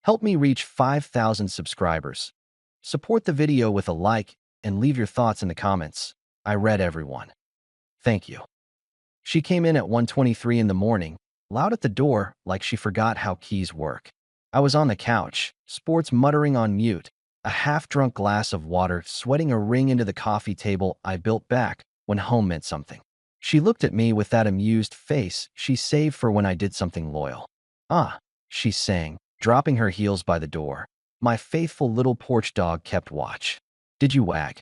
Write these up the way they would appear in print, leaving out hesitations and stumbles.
Help me reach 5,000 subscribers. Support the video with a like and leave your thoughts in the comments. I read everyone. Thank you. She came in at 1:23 in the morning, loud at the door like she forgot how keys work. I was on the couch, sports muttering on mute, a half-drunk glass of water sweating a ring into the coffee table I built back when home meant something. She looked at me with that amused face she saved for when I did something loyal. "Ah," she sang, dropping her heels by the door. My faithful little porch dog kept watch. "Did you wag?"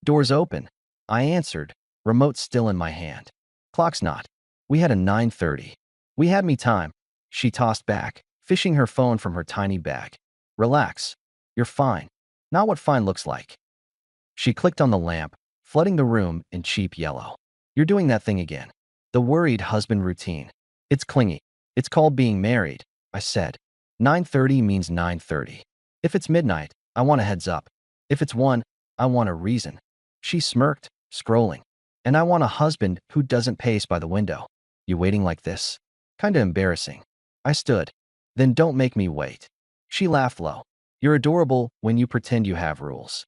"Doors open," I answered, remote still in my hand. "Clock's not. We had a 9:30. We had me time." She tossed back, fishing her phone from her tiny bag. "Relax. You're fine. Not what fine looks like." She clicked on the lamp, flooding the room in cheap yellow. "You're doing that thing again. The worried husband routine. It's clingy. It's called being married," I said. 9:30 means 9:30. If it's midnight, I want a heads up. If it's 1, I want a reason. She smirked, scrolling. "And I want a husband who doesn't pace by the window." "You waiting like this?" "Kinda embarrassing." I stood. "Then don't make me wait." She laughed low. "You're adorable when you pretend you have rules."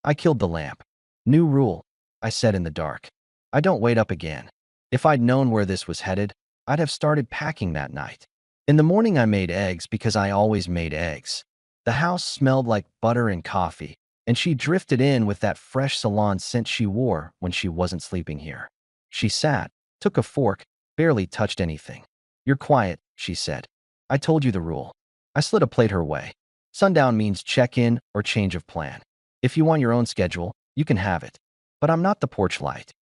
I killed the lamp. "New rule," I said in the dark. "I don't wait up again." If I'd known where this was headed, I'd have started packing that night. In the morning I made eggs because I always made eggs. The house smelled like butter and coffee, and she drifted in with that fresh salon scent she wore when she wasn't sleeping here. She sat, took a fork, barely touched anything. "You're quiet," she said. "I told you the rule." I slid a plate her way. "Sundown means check-in or change of plan. If you want your own schedule, you can have it. But I'm not the porch light."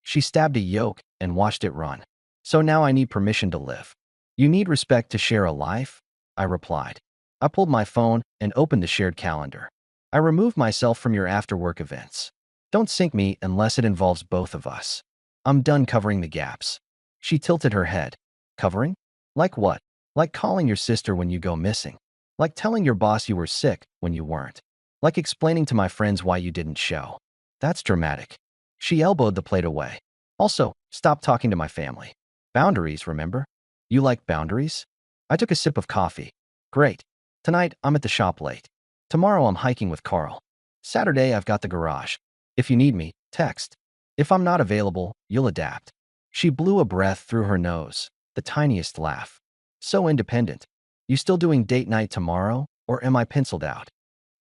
She stabbed a yolk and watched it run. "So now I need permission to live." "You need respect to share a life?" I replied. I pulled my phone and opened the shared calendar. "I removed myself from your after-work events. Don't sync me unless it involves both of us. I'm done covering the gaps." She tilted her head. "Covering? Like what?" "Like calling your sister when you go missing. Like telling your boss you were sick when you weren't. Like explaining to my friends why you didn't show." "That's dramatic." She elbowed the plate away. "Also, stop talking to my family. Boundaries, remember? You like boundaries?" I took a sip of coffee. "Great. Tonight, I'm at the shop late. Tomorrow, I'm hiking with Carl. Saturday, I've got the garage. If you need me, text. If I'm not available, you'll adapt." She blew a breath through her nose, the tiniest laugh. "So independent. You still doing date night tomorrow, or am I penciled out?"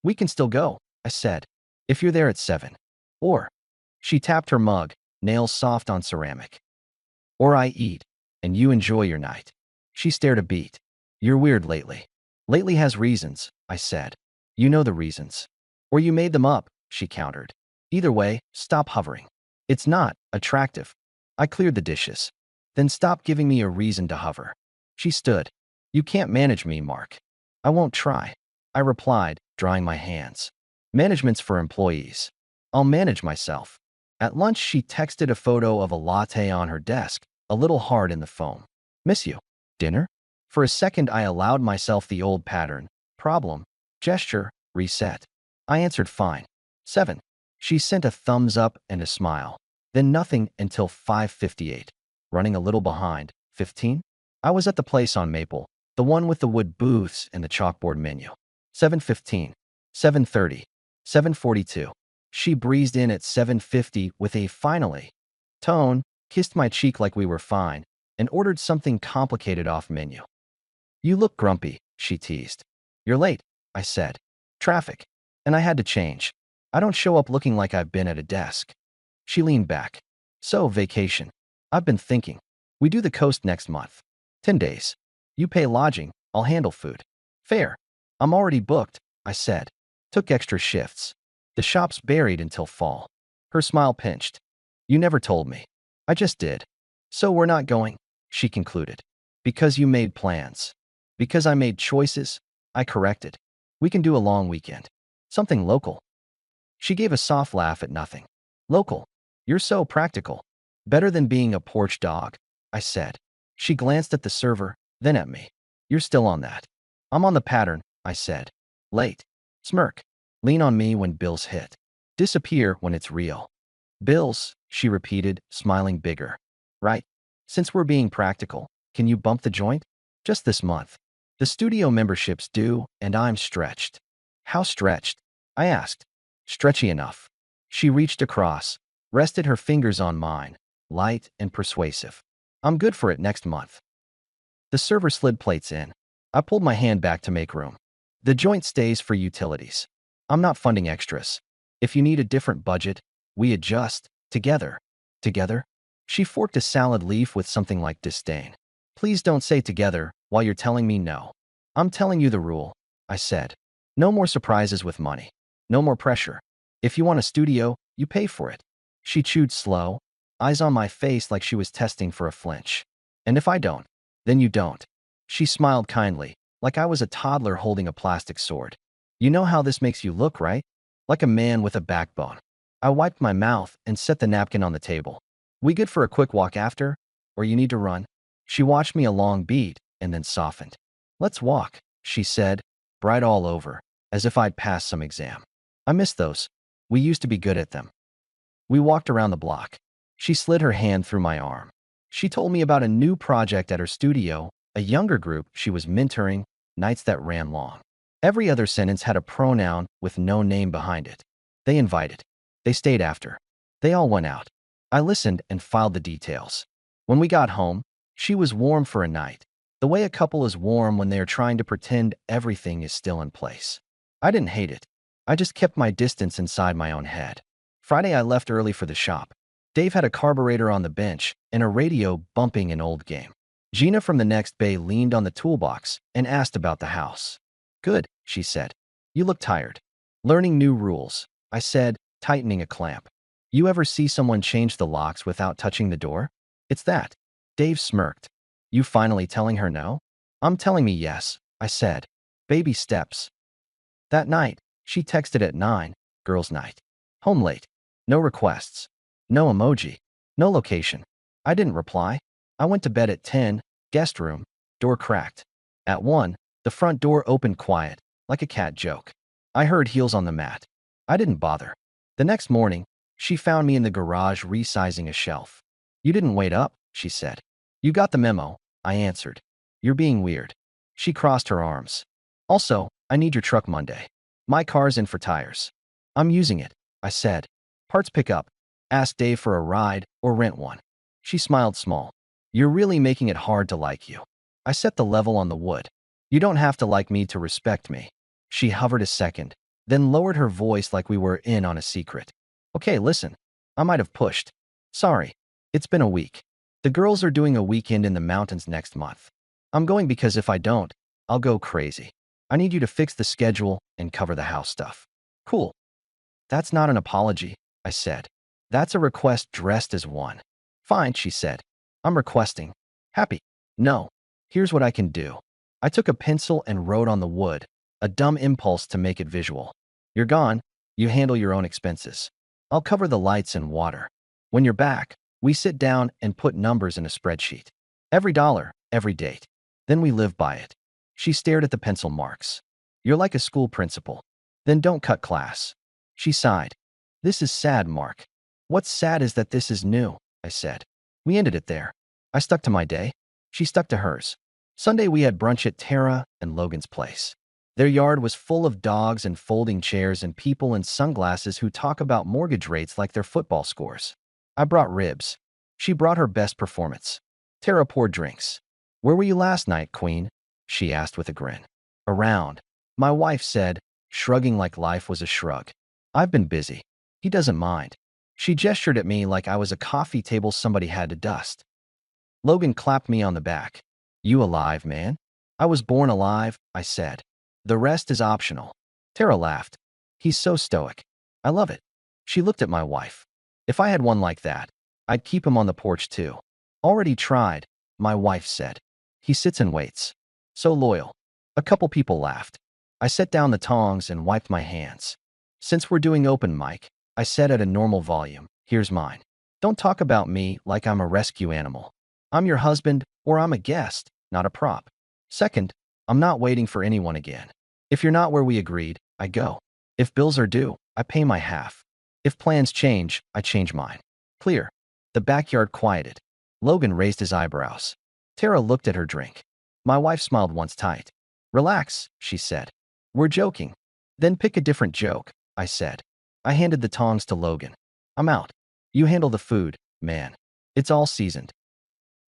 "We can still go," I said, "if you're there at 7. Or," she tapped her mug, nails soft on ceramic. "Or I eat, and you enjoy your night." She stared a beat. "You're weird lately." "Lately has reasons," I said. "You know the reasons." "Or you made them up," she countered. "Either way, stop hovering. It's not attractive." I cleared the dishes. "Then stop giving me a reason to hover." She stood. "You can't manage me, Mark." "I won't try," I replied, drying my hands. "Management's for employees. I'll manage myself." At lunch, she texted a photo of a latte on her desk, a little hard in the foam. "Miss you. Dinner?" For a second, I allowed myself the old pattern. Problem, gesture, reset. I answered fine. 7. She sent a thumbs up and a smile. Then nothing until 5:58. Running a little behind. 15? I was at the place on Maple, the one with the wood booths and the chalkboard menu. 7:15. 7:30. 7:42. She breezed in at 7:50 with a "finally" tone, kissed my cheek like we were fine, and ordered something complicated off menu. "You look grumpy," she teased. "You're late," I said. "Traffic." And I had to change. I don't show up looking like I've been at a desk. She leaned back. "So, vacation." "I've been thinking. We do the coast next month. 10 days. You pay lodging, I'll handle food." "Fair." "I'm already booked," I said. "Took extra shifts. The shop's buried until fall." Her smile pinched. "You never told me." "I just did." "So we're not going," she concluded. "Because you made plans." "Because I made choices," I corrected. "We can do a long weekend. Something local." She gave a soft laugh at nothing. "Local? You're so practical." "Better than being a porch dog," I said. She glanced at the server, then at me. "You're still on that." "I'm on the pattern," I said. "Late." Smirk. "Lean on me when bills hit. Disappear when it's real." "Bills," she repeated, smiling bigger. "Right. Since we're being practical, can you bump the joint? Just this month." The studio membership's due, and I'm stretched. How stretched? I asked. Stretchy enough. She reached across, rested her fingers on mine, light and persuasive. I'm good for it next month. The server slid plates in. I pulled my hand back to make room. The joint stays for utilities. I'm not funding extras. If you need a different budget, we adjust. Together. Together? She forked a salad leaf with something like disdain. Please don't say together while you're telling me no. I'm telling you the rule, I said. No more surprises with money. No more pressure. If you want a studio, you pay for it. She chewed slow, eyes on my face like she was testing for a flinch. And if I don't, then you don't. She smiled kindly, like I was a toddler holding a plastic sword. You know how this makes you look, right? Like a man with a backbone. I wiped my mouth and set the napkin on the table. We good for a quick walk after? Or you need to run? She watched me a long beat and then softened. Let's walk, she said, bright all over, as if I'd passed some exam. I miss those. We used to be good at them. We walked around the block. She slid her hand through my arm. She told me about a new project at her studio, a younger group she was mentoring, nights that ran long. Every other sentence had a pronoun with no name behind it. They invited. They stayed after. They all went out. I listened and filed the details. When we got home, she was warm for a night, the way a couple is warm when they are trying to pretend everything is still in place. I didn't hate it. I just kept my distance inside my own head. Friday, I left early for the shop. Dave had a carburetor on the bench and a radio bumping an old game. Gina from the next bay leaned on the toolbox and asked about the house. Good, she said. You look tired. Learning new rules, I said, tightening a clamp. You ever see someone change the locks without touching the door? It's that. Dave smirked. You finally telling her no? I'm telling me yes, I said. Baby steps. That night, she texted at 9, girls' night. Home late. No requests. No emoji. No location. I didn't reply. I went to bed at 10, guest room, door cracked. At 1, the front door opened quiet, like a cat joke. I heard heels on the mat. I didn't bother. The next morning, she found me in the garage resizing a shelf. You didn't wait up, she said. You got the memo, I answered. You're being weird. She crossed her arms. Also, I need your truck Monday. My car's in for tires. I'm using it, I said. Parts pick up. Ask Dave for a ride or rent one. She smiled small. You're really making it hard to like you. I set the level on the wood. You don't have to like me to respect me. She hovered a second, then lowered her voice like we were in on a secret. Okay, listen. I might have pushed. Sorry. It's been a week. The girls are doing a weekend in the mountains next month. I'm going because if I don't, I'll go crazy. I need you to fix the schedule and cover the house stuff. Cool. That's not an apology, I said. That's a request dressed as one. Fine, she said. I'm requesting. Happy. No. Here's what I can do. I took a pencil and wrote on the wood, a dumb impulse to make it visual. You're gone. You handle your own expenses. I'll cover the lights and water. When you're back, we sit down and put numbers in a spreadsheet. Every dollar, every date. Then we live by it. She stared at the pencil marks. You're like a school principal. Then don't cut class. She sighed. This is sad, Mark. What's sad is that this is new, I said. We ended it there. I stuck to my day. She stuck to hers. Sunday we had brunch at Tara and Logan's place. Their yard was full of dogs and folding chairs and people in sunglasses who talk about mortgage rates like their football scores. I brought ribs. She brought her best performance. Tara poured drinks. Where were you last night, Queen? She asked with a grin. Around. My wife said, shrugging like life was a shrug. I've been busy. He doesn't mind. She gestured at me like I was a coffee table somebody had to dust. Logan clapped me on the back. You alive, man? I was born alive, I said. The rest is optional. Tara laughed. He's so stoic. I love it. She looked at my wife. If I had one like that, I'd keep him on the porch too. Already tried, my wife said. He sits and waits. So loyal. A couple people laughed. I set down the tongs and wiped my hands. Since we're doing open mic, I said at a normal volume, here's mine. Don't talk about me like I'm a rescue animal. I'm your husband or I'm a guest, not a prop. Second, I'm not waiting for anyone again. If you're not where we agreed, I go. If bills are due, I pay my half. If plans change, I change mine. Clear. The backyard quieted. Logan raised his eyebrows. Tara looked at her drink. My wife smiled once tight. Relax, she said. We're joking. Then pick a different joke, I said. I handed the tongs to Logan. I'm out. You handle the food, man. It's all seasoned.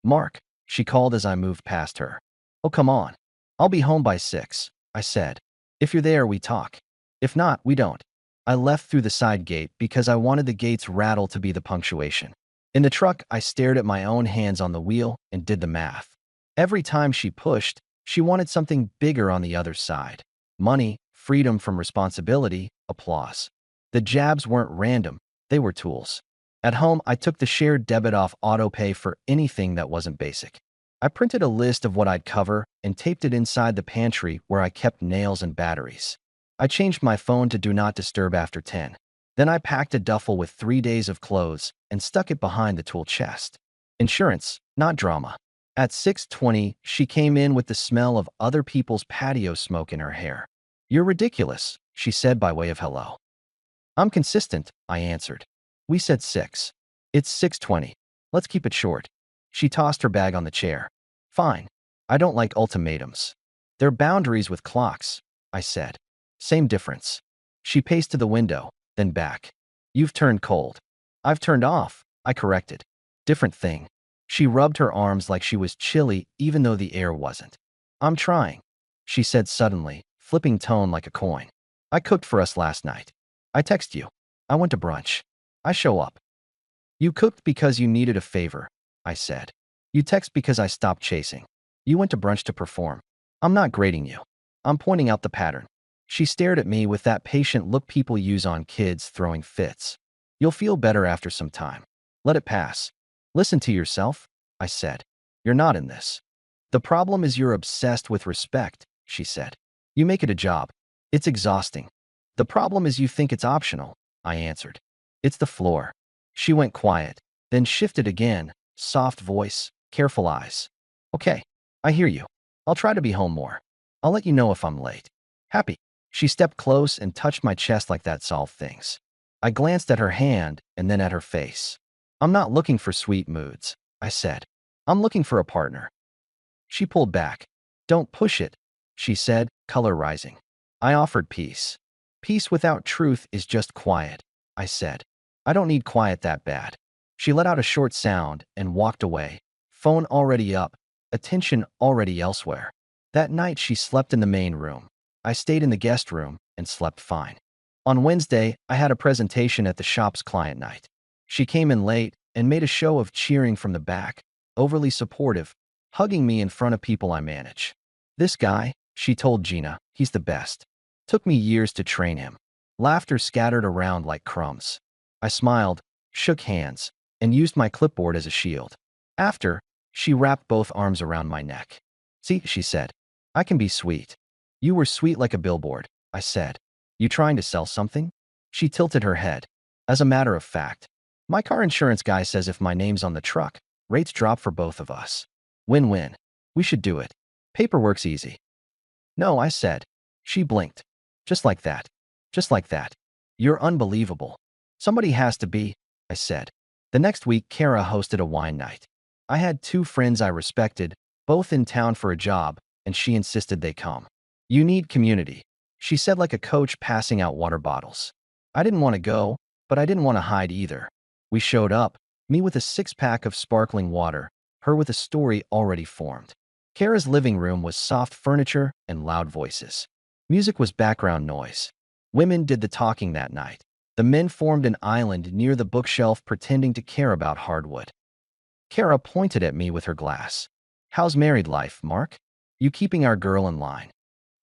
Mark, she called as I moved past her. Oh, come on. I'll be home by 6, I said. If you're there, we talk. If not, we don't. I left through the side gate because I wanted the gate's rattle to be the punctuation. In the truck, I stared at my own hands on the wheel and did the math. Every time she pushed, she wanted something bigger on the other side. Money, freedom from responsibility, applause. The jabs weren't random, they were tools. At home, I took the shared debit off autopay for anything that wasn't basic. I printed a list of what I'd cover and taped it inside the pantry where I kept nails and batteries. I changed my phone to Do Not Disturb after 10. Then I packed a duffel with 3 days of clothes and stuck it behind the tool chest. Insurance, not drama. At 6:20, she came in with the smell of other people's patio smoke in her hair. You're ridiculous, she said by way of hello. I'm consistent, I answered. We said 6. It's 6:20. Let's keep it short. She tossed her bag on the chair. Fine. I don't like ultimatums. There are boundaries with clocks, I said. Same difference. She paced to the window, then back. You've turned cold. I've turned off, I corrected. Different thing. She rubbed her arms like she was chilly even though the air wasn't. I'm trying, she said suddenly, flipping tone like a coin. I cooked for us last night. I text you. I went to brunch. I show up. You cooked because you needed a favor, I said. You text because I stopped chasing. You went to brunch to perform. I'm not grading you. I'm pointing out the pattern. She stared at me with that patient look people use on kids throwing fits. You'll feel better after some time. Let it pass. Listen to yourself, I said. You're not in this. The problem is you're obsessed with respect, she said. You make it a job. It's exhausting. The problem is you think it's optional, I answered. It's the floor. She went quiet, then shifted again, soft voice, careful eyes. Okay, I hear you. I'll try to be home more. I'll let you know if I'm late. Happy. She stepped close and touched my chest like that solved things. I glanced at her hand and then at her face. I'm not looking for sweet moods, I said. I'm looking for a partner. She pulled back. Don't push it, she said, color rising. I offered peace. Peace without truth is just quiet, I said. I don't need quiet that bad. She let out a short sound and walked away, phone already up, attention already elsewhere. That night she slept in the main room. I stayed in the guest room and slept fine. On Wednesday, I had a presentation at the shop's client night. She came in late and made a show of cheering from the back, overly supportive, hugging me in front of people I manage. This guy, she told Gina, he's the best. Took me years to train him. Laughter scattered around like crumbs. I smiled, shook hands, and used my clipboard as a shield. After, she wrapped both arms around my neck. See, she said, I can be sweet. You were sweet like a billboard, I said. You trying to sell something? She tilted her head. As a matter of fact, my car insurance guy says if my name's on the truck, rates drop for both of us. Win-win. We should do it. Paperwork's easy. No, I said. She blinked. Just like that. Just like that. You're unbelievable. Somebody has to be, I said. The next week, Kara hosted a wine night. I had 2 friends I respected, both in town for a job, and she insisted they come. You need community, she said like a coach passing out water bottles. I didn't want to go, but I didn't want to hide either. We showed up, me with a 6-pack of sparkling water, her with a story already formed. Kara's living room was soft furniture and loud voices. Music was background noise. Women did the talking that night. The men formed an island near the bookshelf pretending to care about hardwood. Kara pointed at me with her glass. How's married life, Mark? You keeping our girl in line?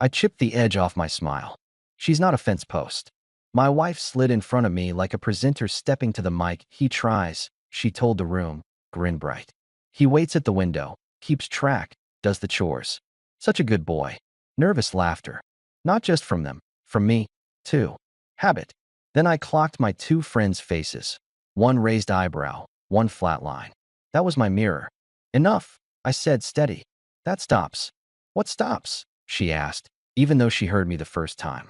I chipped the edge off my smile. She's not a fence post. My wife slid in front of me like a presenter stepping to the mic. He tries, she told the room, grin bright. He waits at the window, keeps track, does the chores. Such a good boy. Nervous laughter. Not just from them, from me, too. Habit. Then I clocked my 2 friends' faces. One raised eyebrow, one flat line. That was my mirror. Enough, I said steady. That stops. What stops? She asked, even though she heard me the first time.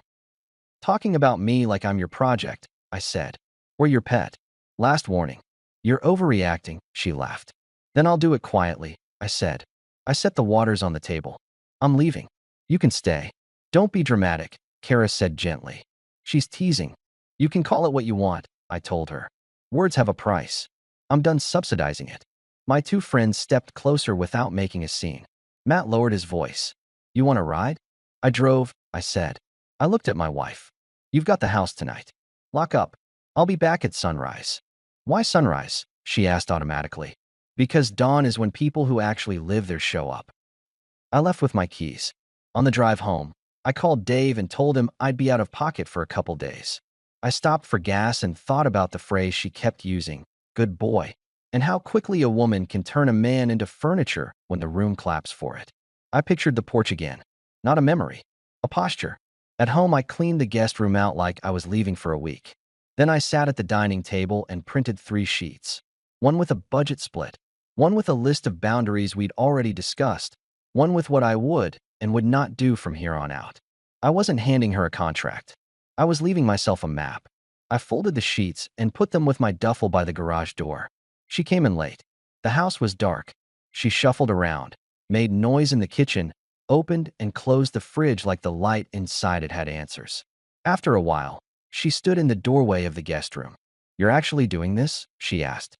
Talking about me like I'm your project, I said. Or your pet. Last warning. You're overreacting, she laughed. Then I'll do it quietly, I said. I set the waters on the table. I'm leaving. You can stay. Don't be dramatic, Kara said gently. She's teasing. You can call it what you want, I told her. Words have a price. I'm done subsidizing it. My two friends stepped closer without making a scene. Matt lowered his voice. You want a ride? I drove, I said. I looked at my wife. You've got the house tonight. Lock up. I'll be back at sunrise. Why sunrise? She asked automatically. Because dawn is when people who actually live there show up. I left with my keys. On the drive home, I called Dave and told him I'd be out of pocket for a couple days. I stopped for gas and thought about the phrase she kept using, good boy, and how quickly a woman can turn a man into furniture when the room claps for it. I pictured the porch again. Not a memory, a posture. At home, I cleaned the guest room out like I was leaving for a week. Then I sat at the dining table and printed 3 sheets. One with a budget split, one with a list of boundaries we'd already discussed, one with what I would and would not do from here on out. I wasn't handing her a contract. I was leaving myself a map. I folded the sheets and put them with my duffel by the garage door. She came in late. The house was dark. She shuffled around, made noise in the kitchen, opened and closed the fridge like the light inside it had answers. After a while, she stood in the doorway of the guest room. You're actually doing this? She asked.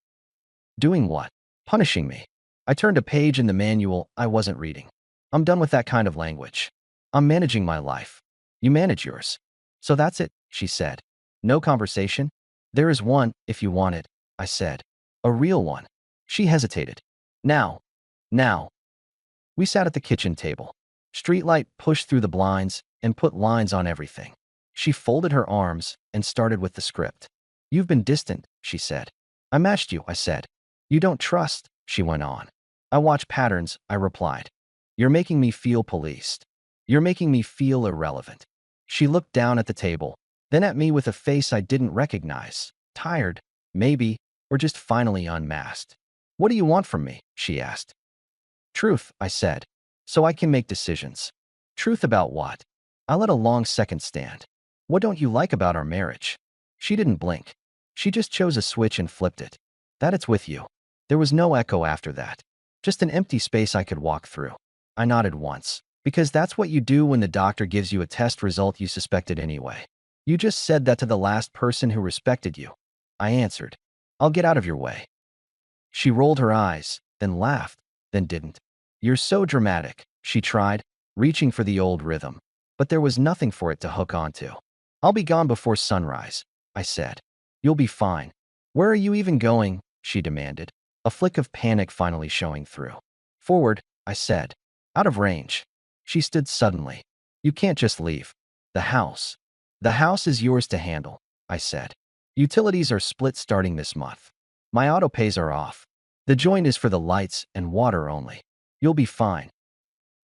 Doing what? Punishing me. I turned a page in the manual I wasn't reading. I'm done with that kind of language. I'm managing my life. You manage yours. So that's it, she said. No conversation? There is one, if you want it, I said. A real one. She hesitated. Now. We sat at the kitchen table. Streetlight pushed through the blinds and put lines on everything. She folded her arms and started with the script. You've been distant, she said. I matched you, I said. You don't trust, she went on. I watch patterns, I replied. You're making me feel policed. You're making me feel irrelevant. She looked down at the table, then at me with a face I didn't recognize. Tired, maybe, or just finally unmasked. What do you want from me? She asked. Truth, I said, so I can make decisions. Truth about what? I let a long second stand. What don't you like about our marriage? She didn't blink. She just chose a switch and flipped it. That it's with you. There was no echo after that. Just an empty space I could walk through. I nodded once, because that's what you do when the doctor gives you a test result you suspected anyway. You just said that to the last person who respected you. I answered. I'll get out of your way. She rolled her eyes, then laughed, then didn't. You're so dramatic, she tried, reaching for the old rhythm, but there was nothing for it to hook onto. I'll be gone before sunrise, I said. You'll be fine. Where are you even going? She demanded, a flick of panic finally showing through. Forward, I said. Out of range. She stood suddenly. You can't just leave. The house. The house is yours to handle, I said. Utilities are split starting this month. My auto pays are off. The joint is for the lights and water only. You'll be fine.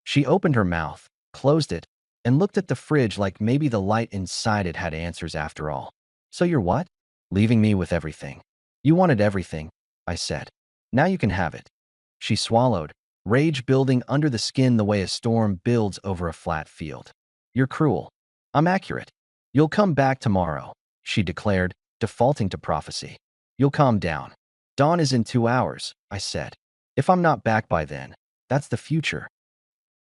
She opened her mouth, closed it, and looked at the fridge like maybe the light inside it had answers after all. So you're what? Leaving me with everything. You wanted everything, I said. Now you can have it. She swallowed, rage building under the skin the way a storm builds over a flat field. You're cruel. I'm accurate. You'll come back tomorrow, she declared, defaulting to prophecy. You'll calm down. Dawn is in 2 hours, I said. If I'm not back by then, that's the future.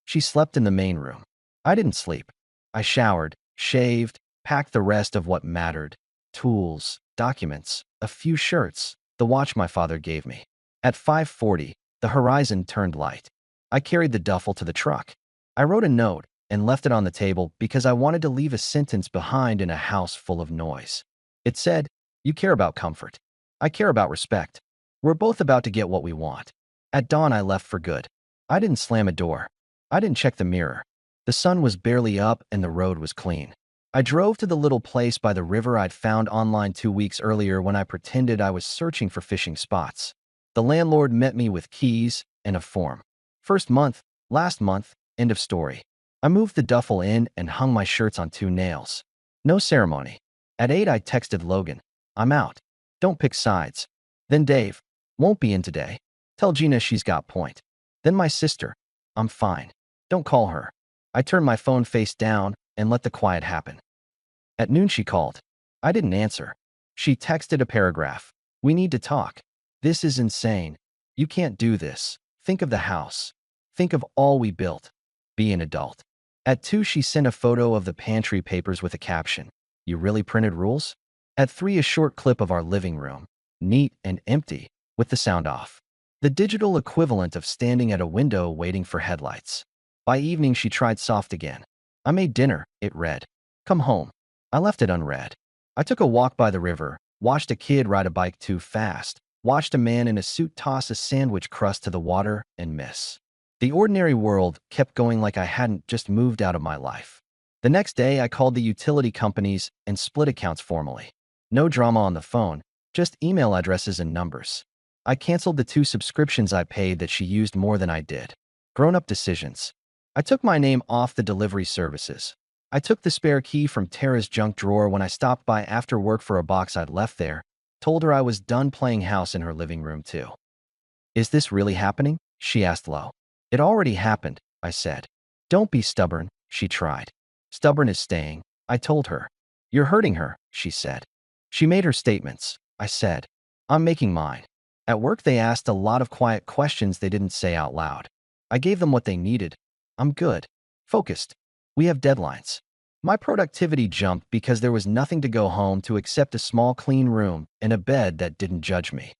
She slept in the main room. I didn't sleep. I showered, shaved, packed the rest of what mattered. Tools, documents, a few shirts, the watch my father gave me. At 5:40, the horizon turned light. I carried the duffel to the truck. I wrote a note and left it on the table because I wanted to leave a sentence behind in a house full of noise. It said, you care about comfort. I care about respect. We're both about to get what we want. At dawn, I left for good. I didn't slam a door. I didn't check the mirror. The sun was barely up and the road was clean. I drove to the little place by the river I'd found online 2 weeks earlier when I pretended I was searching for fishing spots. The landlord met me with keys and a form. First month, last month, end of story. I moved the duffel in and hung my shirts on 2 nails. No ceremony. At 8, I texted Logan. I'm out. Don't pick sides. Then Dave. Won't be in today. Tell Gina she's got point. Then my sister. I'm fine. Don't call her. I turned my phone face down and let the quiet happen. At noon she called. I didn't answer. She texted a paragraph. We need to talk. This is insane. You can't do this. Think of the house. Think of all we built. Be an adult. At 2, she sent a photo of the pantry papers with a caption, "You really printed rules?" At 3, a short clip of our living room, neat and empty, with the sound off. The digital equivalent of standing at a window waiting for headlights. By evening, she tried soft again. "I made dinner," it read. "Come home." I left it unread. I took a walk by the river, watched a kid ride a bike too fast, watched a man in a suit toss a sandwich crust to the water and miss. The ordinary world kept going like I hadn't just moved out of my life. The next day, I called the utility companies and split accounts formally. No drama on the phone, just email addresses and numbers. I canceled the 2 subscriptions I paid that she used more than I did. Grown-up decisions. I took my name off the delivery services. I took the spare key from Tara's junk drawer when I stopped by after work for a box I'd left there, told her I was done playing house in her living room too. "Is this really happening?" she asked low. "It already happened," I said. "Don't be stubborn," she tried. "Stubborn is staying," I told her. "You're hurting her," she said. She made her statements. I said, "I'm making mine." At work, they asked a lot of quiet questions they didn't say out loud. I gave them what they needed. I'm good. Focused. We have deadlines. My productivity jumped because there was nothing to go home to except a small clean room and a bed that didn't judge me.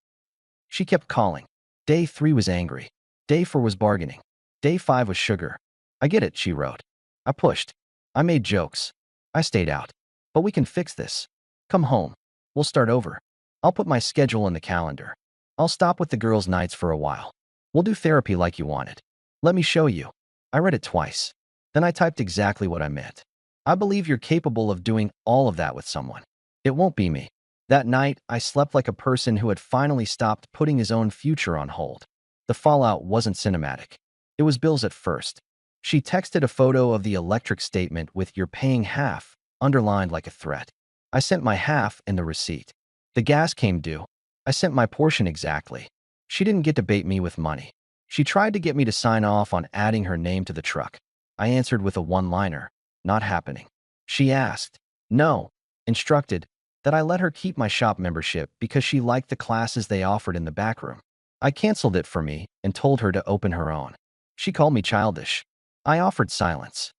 She kept calling. Day 3 was angry. Day 4 was bargaining. Day 5 was sugar. "I get it," she wrote. I pushed. I made jokes. I stayed out. "But we can fix this. Come home. We'll start over. I'll put my schedule in the calendar. I'll stop with the girls' nights for a while. We'll do therapy like you wanted. Let me show you." I read it twice. Then I typed exactly what I meant. "I believe you're capable of doing all of that with someone. It won't be me." That night, I slept like a person who had finally stopped putting his own future on hold. The fallout wasn't cinematic. It was bills at first. She texted a photo of the electric statement with "you're paying half" underlined like a threat. I sent my half and the receipt. The gas came due. I sent my portion exactly. She didn't get to bait me with money. She tried to get me to sign off on adding her name to the truck. I answered with a one-liner, "Not happening." She asked, no, instructed, that I let her keep my shop membership because she liked the classes they offered in the back room. I canceled it for me and told her to open her own. She called me childish. I offered silence.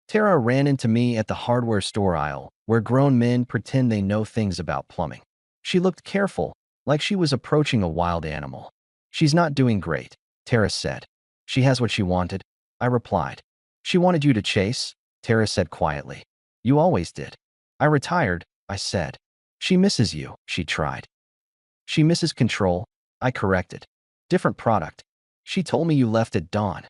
Tara ran into me at the hardware store aisle, where grown men pretend they know things about plumbing. She looked careful, like she was approaching a wild animal. "She's not doing great," Tara said. "She has what she wanted," I replied. "She wanted you to chase," Tara said quietly. "You always did." "I retired," I said. "She misses you," she tried. "She misses control," I corrected. "Different product." "She told me you left at dawn,"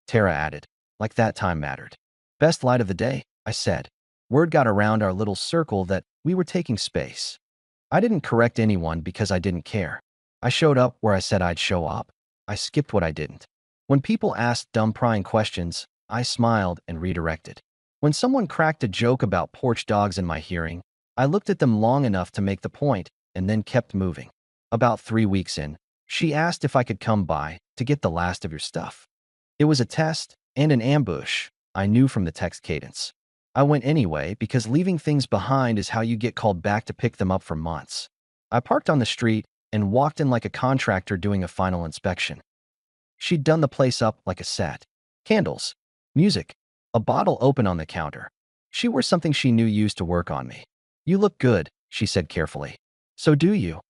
Tara added, like that time mattered. "Best light of the day," I said. Word got around our little circle that we were taking space. I didn't correct anyone because I didn't care. I showed up where I said I'd show up. I skipped what I didn't. When people asked dumb prying questions, I smiled and redirected. When someone cracked a joke about porch dogs in my hearing, I looked at them long enough to make the point and then kept moving. About 3 weeks in, she asked if I could come by to get the last of your stuff. It was a test and an ambush, I knew from the text cadence. I went anyway because leaving things behind is how you get called back to pick them up for months. I parked on the street and walked in like a contractor doing a final inspection. She'd done the place up like a set. Candles, music, a bottle open on the counter. She wore something she knew used to work on me. "You look good," she said carefully. "So do you."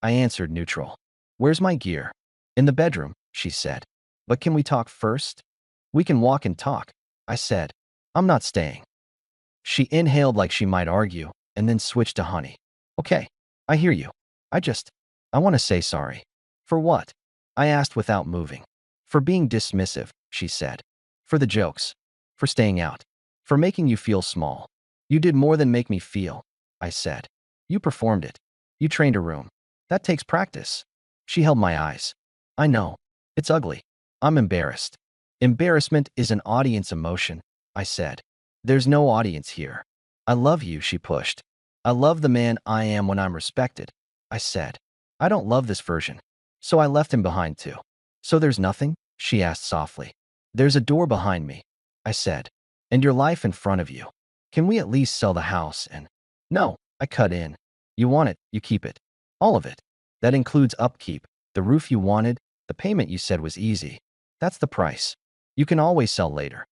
I answered neutral. "Where's my gear?" "In the bedroom," she said. "But can we talk first?" "We can walk and talk," I said. "I'm not staying." She inhaled like she might argue, and then switched to honey. "Okay, I hear you. I want to say sorry." "For what?" I asked without moving. "For being dismissive," she said. "For the jokes. For staying out. For making you feel small." "You did more than make me feel," I said. "You performed it. You trained a room. That takes practice." She held my eyes. "I know. It's ugly. I'm embarrassed." "Embarrassment is an audience emotion," I said. "There's no audience here." "I love you," she pushed. "I love the man I am when I'm respected," I said. "I don't love this version." So I left him behind too. "So there's nothing?" she asked softly. "There's a door behind me," I said. "And your life in front of you. Can we at least sell the house and—" "No," I cut in. "You want it, you keep it. All of it. That includes upkeep, the roof you wanted, the payment you said was easy. That's the price. You can always sell later."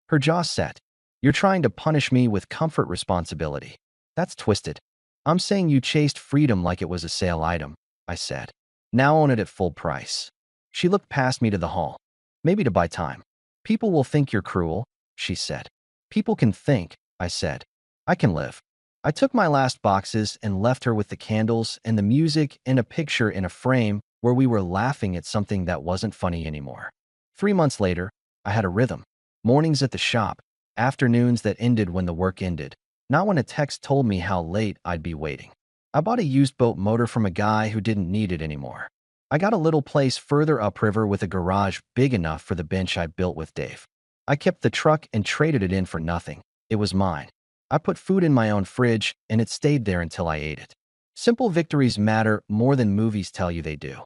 Her jaw set. You're trying to punish me with comfort responsibility. That's twisted. I'm saying you chased freedom like it was a sale item, I said. Now own it at full price. She looked past me to the hall. Maybe to buy time. People will think you're cruel, she said. People can think, I said. I can live. I took my last boxes and left her with the candles and the music and a picture in a frame where we were laughing at something that wasn't funny anymore. 3 months later, I had a rhythm. Mornings at the shop, afternoons that ended when the work ended, not when a text told me how late I'd be waiting. I bought a used boat motor from a guy who didn't need it anymore. I got a little place further upriver with a garage big enough for the bench I built with Dave. I kept the truck and traded it in for nothing. It was mine. I put food in my own fridge, and it stayed there until I ate it. Simple victories matter more than movies tell you they do.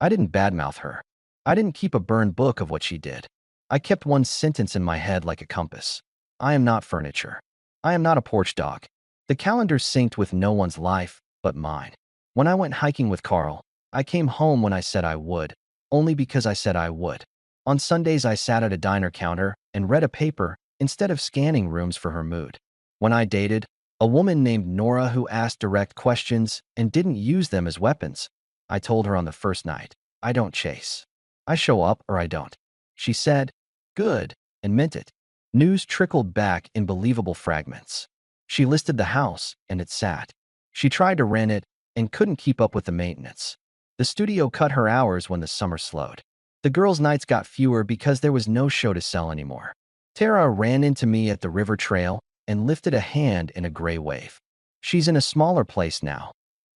I didn't badmouth her. I didn't keep a burned book of what she did. I kept one sentence in my head like a compass. I am not furniture. I am not a porch dog. The calendar synced with no one's life but mine. When I went hiking with Carl, I came home when I said I would, only because I said I would. On Sundays, I sat at a diner counter and read a paper instead of scanning rooms for her mood. When I dated, a woman named Nora who asked direct questions and didn't use them as weapons. I told her on the first night, I don't chase. I show up or I don't. She said, good, and meant it. News trickled back in believable fragments. She listed the house, and it sat. She tried to rent it and couldn't keep up with the maintenance. The studio cut her hours when the summer slowed. The girls' nights got fewer because there was no show to sell anymore. Tara ran into me at the river trail and lifted a hand in a gray wave. She's in a smaller place now,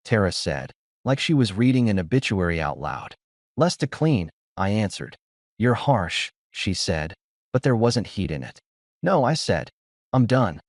Tara said, like she was reading an obituary out loud. Less to clean, I answered. You're harsh, she said, but there wasn't heat in it. No, I said. I'm done.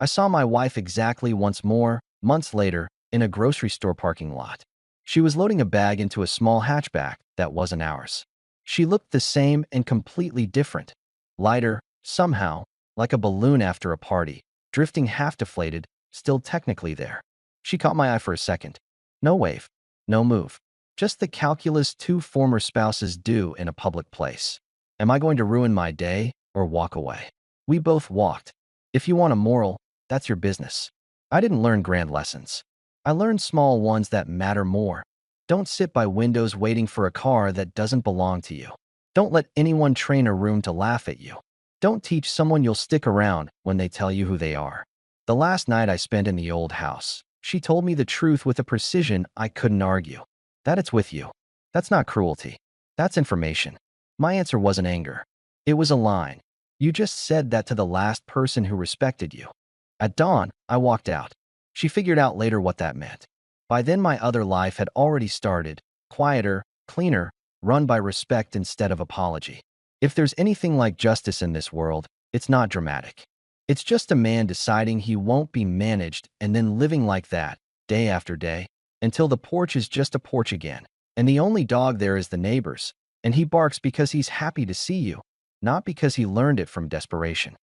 I saw my wife exactly once more, months later, in a grocery store parking lot. She was loading a bag into a small hatchback that wasn't ours. She looked the same and completely different. Lighter, somehow, like a balloon after a party, drifting half deflated, still technically there. She caught my eye for a second. No wave, no move. Just the calculus two former spouses do in a public place. Am I going to ruin my day or walk away? We both walked. If you want a moral, that's your business. I didn't learn grand lessons. I learned small ones that matter more. Don't sit by windows waiting for a car that doesn't belong to you. Don't let anyone train a room to laugh at you. Don't teach someone you'll stick around when they tell you who they are. The last night I spent in the old house, she told me the truth with a precision I couldn't argue. That it's with you. That's not cruelty. That's information. My answer wasn't anger. It was a line. You just said that to the last person who respected you. At dawn, I walked out. She figured out later what that meant. By then my other life had already started, quieter, cleaner, run by respect instead of apology. If there's anything like justice in this world, it's not dramatic. It's just a man deciding he won't be managed and then living like that, day after day, until the porch is just a porch again, and the only dog there is the neighbor's, and he barks because he's happy to see you, not because he learned it from desperation.